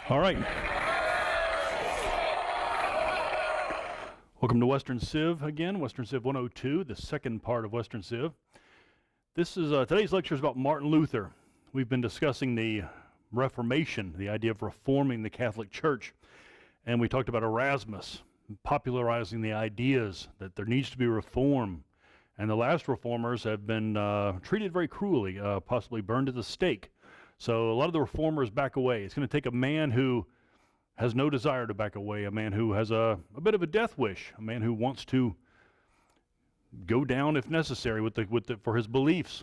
All right. Welcome to Western Civ again, Western Civ 102, the second part of Western Civ. This is today's lecture is about Martin Luther. We've been discussing the Reformation, the idea of reforming the Catholic Church, and we talked about Erasmus popularizing the ideas that there needs to be reform. And the last reformers have been treated very cruelly, possibly burned at the stake. So a lot of the reformers back away. It's going to take a man who has no desire to back away, a man who has a bit of a death wish, a man who wants to go down if necessary for his beliefs.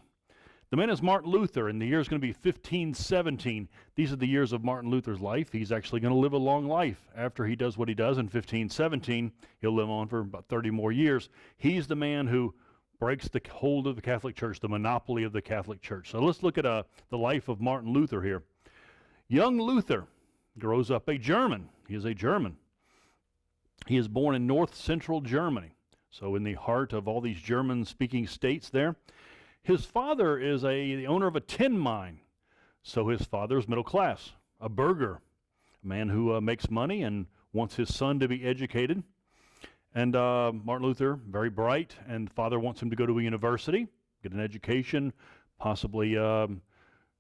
The man is Martin Luther, and the year is going to be 1517. These are the years of Martin Luther's life. He's actually going to live a long life after he does what he does in 1517. He'll live on for about 30 more years. He's the man who breaks the hold of the Catholic Church, the monopoly of the Catholic Church. So let's look at the life of Martin Luther here. Young Luther grows up a German. He is a German. He is born in north central Germany, so in the heart of all these German-speaking states there. His father is the owner of a tin mine, so his father is middle class, a burgher, a man who makes money and wants his son to be educated. And Martin Luther, very bright, and father wants him to go to a university, get an education, possibly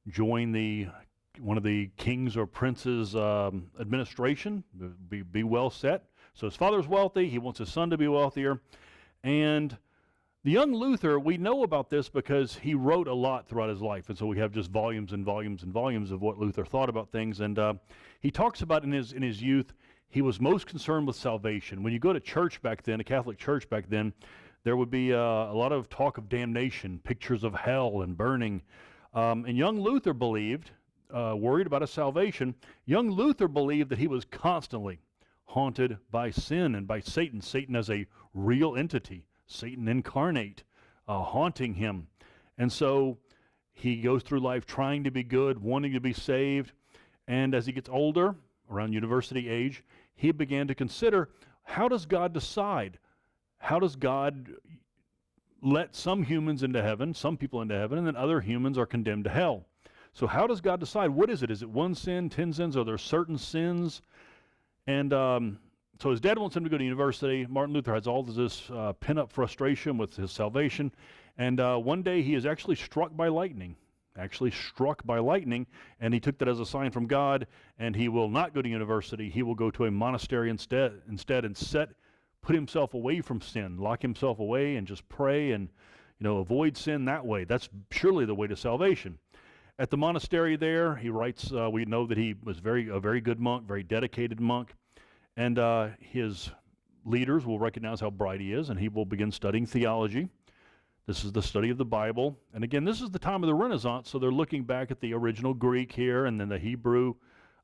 join one of the king's or prince's administration, be well set. So his father's wealthy, he wants his son to be wealthier. And the young Luther, we know about this because he wrote a lot throughout his life. And so we have just volumes and volumes and volumes of what Luther thought about things. And he talks about in his youth, he was most concerned with salvation. When you go to church back then, a Catholic church back then, there would be a lot of talk of damnation, pictures of hell and burning. And young Luther believed, worried about his salvation, young Luther believed that he was constantly haunted by sin and by Satan. Satan as a real entity, Satan incarnate, haunting him. And so he goes through life trying to be good, wanting to be saved. And as he gets older, around university age, he began to consider, how does God decide? How does God let some humans into heaven, some people into heaven, and then other humans are condemned to hell? So how does God decide? What is it? Is it one sin, 10 sins? Are there certain sins? And so his dad wants him to go to university. Martin Luther has all this pent-up frustration with his salvation. And one day he is actually struck by lightning. And he took that as a sign from God, and he will not go to university. He will go to a monastery instead and put himself away from sin, lock himself away and just pray and avoid sin that way. That's surely the way to salvation. At the monastery there, he writes, we know that he was a very good monk, very dedicated monk, and his leaders will recognize how bright he is, and he will begin studying theology. This is the study of the Bible. And again, this is the time of the Renaissance, so they're looking back at the original Greek here and then the Hebrew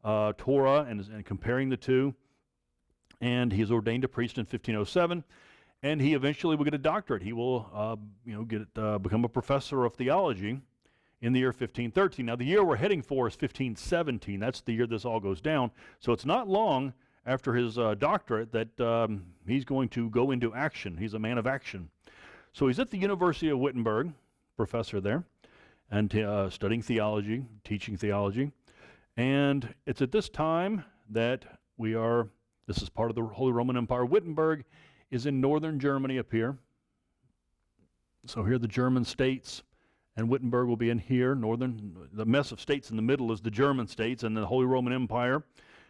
Torah and comparing the two. And he is ordained a priest in 1507, and he eventually will get a doctorate. He will become a professor of theology in the year 1513. Now, the year we're heading for is 1517. That's the year this all goes down. So it's not long after his doctorate that he's going to go into action. He's a man of action. So he's at the University of Wittenberg, professor there, and studying theology, teaching theology. And it's at this time that this is part of the Holy Roman Empire. Wittenberg is in northern Germany up here. So here are the German states, and Wittenberg will be in here, the mess of states in the middle is the German states, and the Holy Roman Empire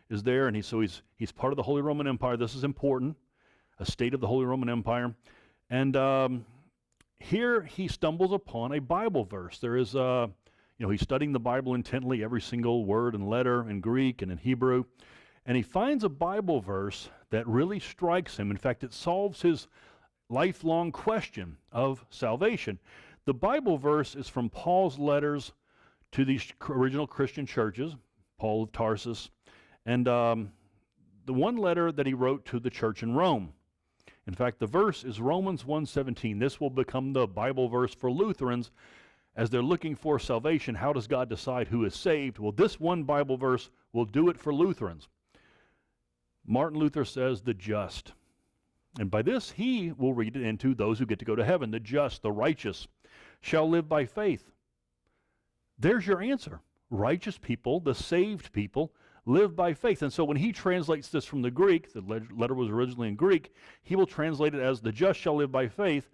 is there, and he's part of the Holy Roman Empire. This is important, a state of the Holy Roman Empire. And here he stumbles upon a Bible verse. There is, he's studying the Bible intently, every single word and letter in Greek and in Hebrew, and he finds a Bible verse that really strikes him. In fact, it solves his lifelong question of salvation. The Bible verse is from Paul's letters to these original Christian churches, Paul of Tarsus, and the one letter that he wrote to the church in Rome. In fact, the verse is Romans 1:17. This will become the Bible verse for Lutherans as they're looking for salvation. How does God decide who is saved? Well, this one Bible verse will do it for Lutherans. Martin Luther says, the just. And by this, he will read it into those who get to go to heaven. The just, the righteous, shall live by faith. There's your answer. righteous people, the saved people, live by faith. And so when he translates this from the Greek, the letter was originally in Greek, he will translate it as the just shall live by faith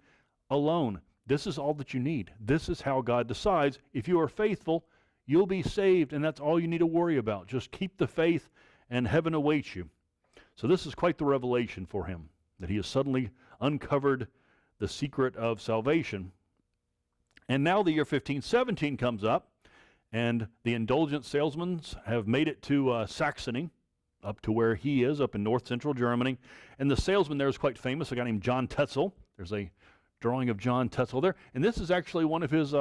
alone. This is all that you need. This is how God decides. If you are faithful, you'll be saved, and that's all you need to worry about. Just keep the faith, and heaven awaits you. So this is quite the revelation for him, that he has suddenly uncovered the secret of salvation. And now the year 1517 comes up, and the indulgence salesmen have made it to Saxony, up to where he is, up in north central Germany. And the salesman there is quite famous, a guy named John Tetzel. There's a drawing of John Tetzel there. And this is actually one of his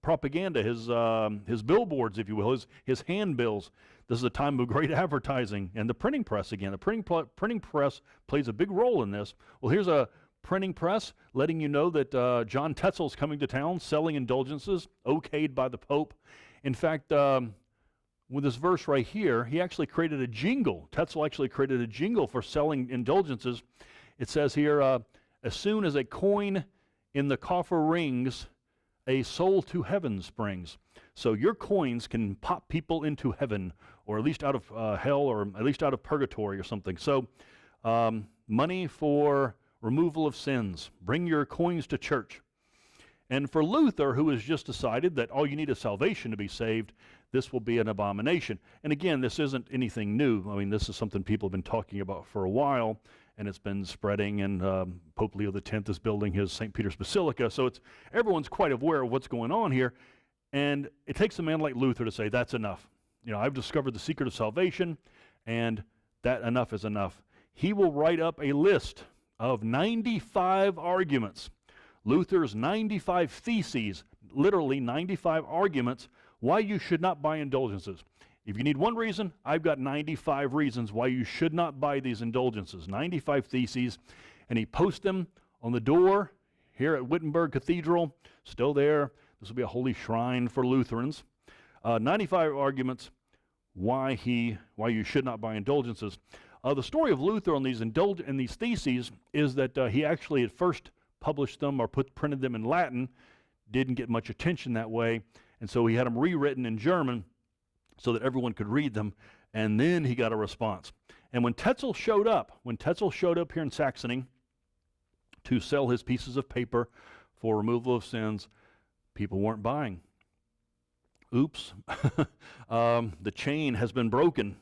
propaganda, his billboards, if you will, his handbills. This is a time of great advertising. And the printing press again. The printing press plays a big role in this. Well, here's a printing press letting you know that John Tetzel's coming to town selling indulgences, okayed by the Pope. In fact, with this verse right here, he actually created a jingle. Tetzel actually created a jingle for selling indulgences. It says here, as soon as a coin in the coffer rings, a soul to heaven springs. So your coins can pop people into heaven, or at least out of hell, or at least out of purgatory or something. So money for removal of sins. Bring your coins to church. And for Luther, who has just decided that all you need is salvation to be saved, this will be an abomination. And again, this isn't anything new. I mean, this is something people have been talking about for a while, and it's been spreading, and Pope Leo X is building his St. Peter's Basilica, so everyone's quite aware of what's going on here. And it takes a man like Luther to say, that's enough. You know, I've discovered the secret of salvation, and that enough is enough. He will write up a list of 95 arguments. Luther's 95 theses, literally 95 arguments why you should not buy indulgences. If you need one reason, I've got 95 reasons why you should not buy these indulgences. 95 theses, and he posts them on the door here at Wittenberg Cathedral, still there. This will be a holy shrine for Lutherans. 95 arguments why you should not buy indulgences. The story of Luther on these theses is that he actually at first published them or printed them in Latin, didn't get much attention that way, and so he had them rewritten in German so that everyone could read them, and then he got a response. And when Tetzel showed up here in Saxony to sell his pieces of paper for removal of sins, people weren't buying. Oops, the chain has been broken.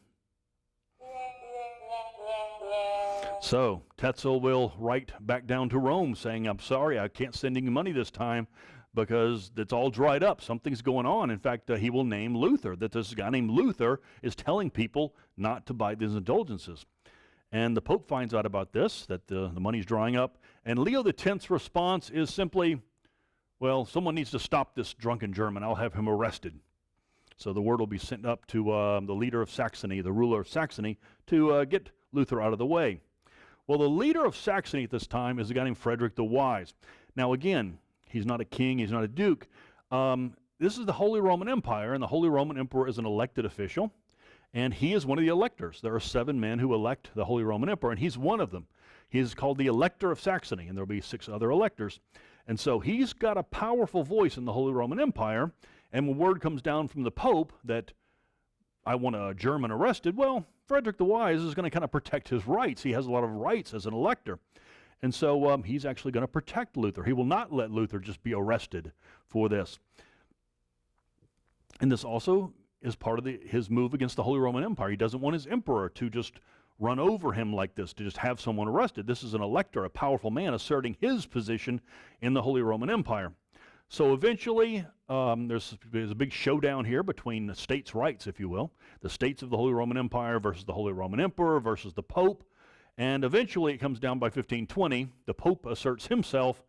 So Tetzel will write back down to Rome saying, I'm sorry, I can't send you money this time because it's all dried up. Something's going on. In fact, he will name Luther, that this guy named Luther is telling people not to buy these indulgences. And the Pope finds out about this, that the money's drying up. And Leo X's response is simply, well, someone needs to stop this drunken German. I'll have him arrested. So the word will be sent up to the leader of Saxony, the ruler of Saxony, to get Luther out of the way. Well, the leader of Saxony at this time is a guy named Frederick the Wise. Now again, he's not a king, he's not a duke. This is the Holy Roman Empire, and the Holy Roman Emperor is an elected official, and he is one of the electors. There are 7 men who elect the Holy Roman Emperor, and he's one of them. He is called the Elector of Saxony, and there will be 6 other electors. And so he's got a powerful voice in the Holy Roman Empire, and when word comes down from the Pope that I want a German arrested, well, Frederick the Wise is going to kind of protect his rights. He has a lot of rights as an elector. And so he's actually going to protect Luther. He will not let Luther just be arrested for this. And this also is part of his move against the Holy Roman Empire. He doesn't want his emperor to just run over him like this, to just have someone arrested. This is an elector, a powerful man, asserting his position in the Holy Roman Empire. So eventually, there's a big showdown here between the states' rights, if you will, the states of the Holy Roman Empire versus the Holy Roman Emperor versus the Pope. And eventually it comes down by 1520. The Pope asserts himself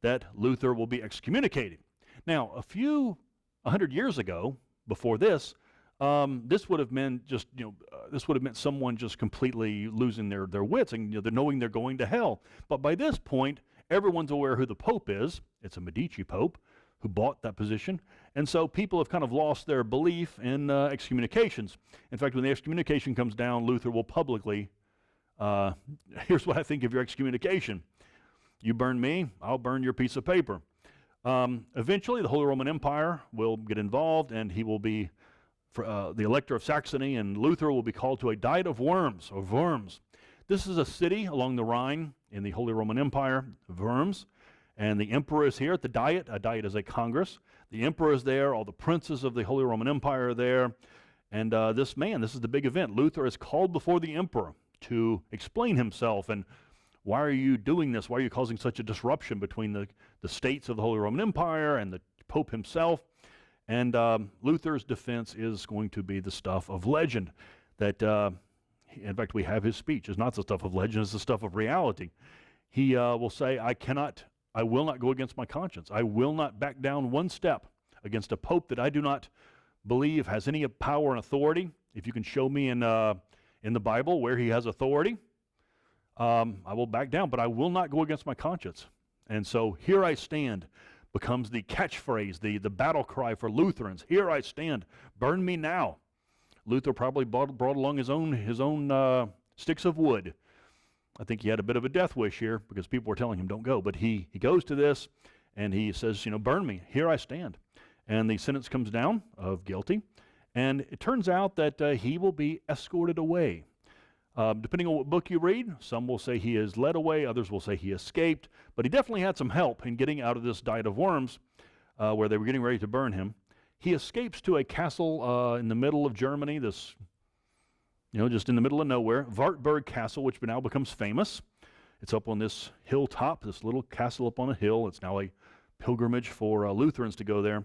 that Luther will be excommunicated. Now, a few 100 years ago, before this, this would have meant someone just completely losing their wits and knowing they're going to hell. But by this point, everyone's aware who the Pope is. It's a Medici Pope who bought that position. And so people have kind of lost their belief in excommunications. In fact, when the excommunication comes down, Luther will publicly, here's what I think of your excommunication. You burn me, I'll burn your piece of paper. Eventually, the Holy Roman Empire will get involved, and he will be the elector of Saxony and Luther will be called to a diet of worms, or Worms. This is a city along the Rhine in the Holy Roman Empire, Worms, and the emperor is here at the diet. A diet is a congress. The emperor is there, all the princes of the Holy Roman Empire are there, and this is the big event. Luther is called before the emperor to explain himself, and why are you doing this? Why are you causing such a disruption between the states of the Holy Roman Empire and the Pope himself? And Luther's defense is going to be the stuff of legend. That, in fact, we have his speech. It's not the stuff of legend, it's the stuff of reality. He will say, I will not go against my conscience. I will not back down one step against a pope that I do not believe has any power and authority. If you can show me in the Bible where he has authority, I will back down, but I will not go against my conscience. And so, here I stand becomes the catchphrase, the battle cry for Lutherans. Here I stand, burn me now. Luther probably brought along his own sticks of wood. I think he had a bit of a death wish here because people were telling him don't go, but he goes to this and he says, burn me, here I stand. And the sentence comes down of guilty, and it turns out that he will be escorted away. Depending on what book you read, some will say he is led away, others will say he escaped, but he definitely had some help in getting out of this diet of worms where they were getting ready to burn him. He escapes to a castle in the middle of Germany, just in the middle of nowhere, Wartburg Castle, which now becomes famous. It's up on this hilltop, this little castle up on a hill. It's now a pilgrimage for Lutherans to go there.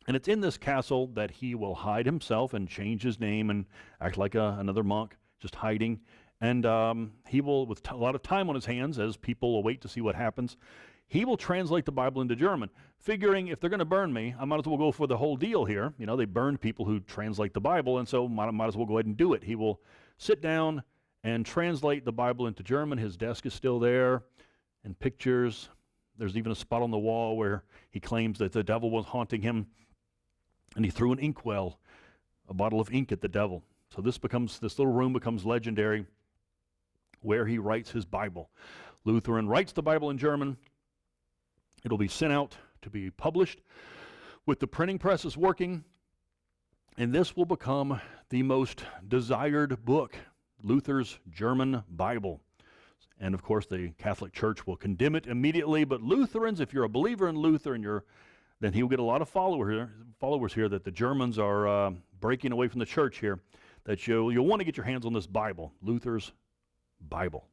And it's in this castle that he will hide himself and change his name and act like another monk, just hiding. And he will, with a lot of time on his hands, as people await to see what happens, he will translate the Bible into German, figuring if they're going to burn me, I might as well go for the whole deal here. They burned people who translate the Bible, and so might as well go ahead and do it. He will sit down and translate the Bible into German. His desk is still there, and pictures. There's even a spot on the wall where he claims that the devil was haunting him, and he threw an inkwell, a bottle of ink at the devil. So this little room becomes legendary, where he writes his Bible. Lutheran writes the Bible in German. It'll be sent out to be published with the printing presses working, and this will become the most desired book, Luther's German Bible. And of course, the Catholic Church will condemn it immediately, but Lutherans, if you're a believer in Luther, then he will get a lot of followers here that the Germans are breaking away from the church here, that you'll want to get your hands on this Bible, Luther's Bible.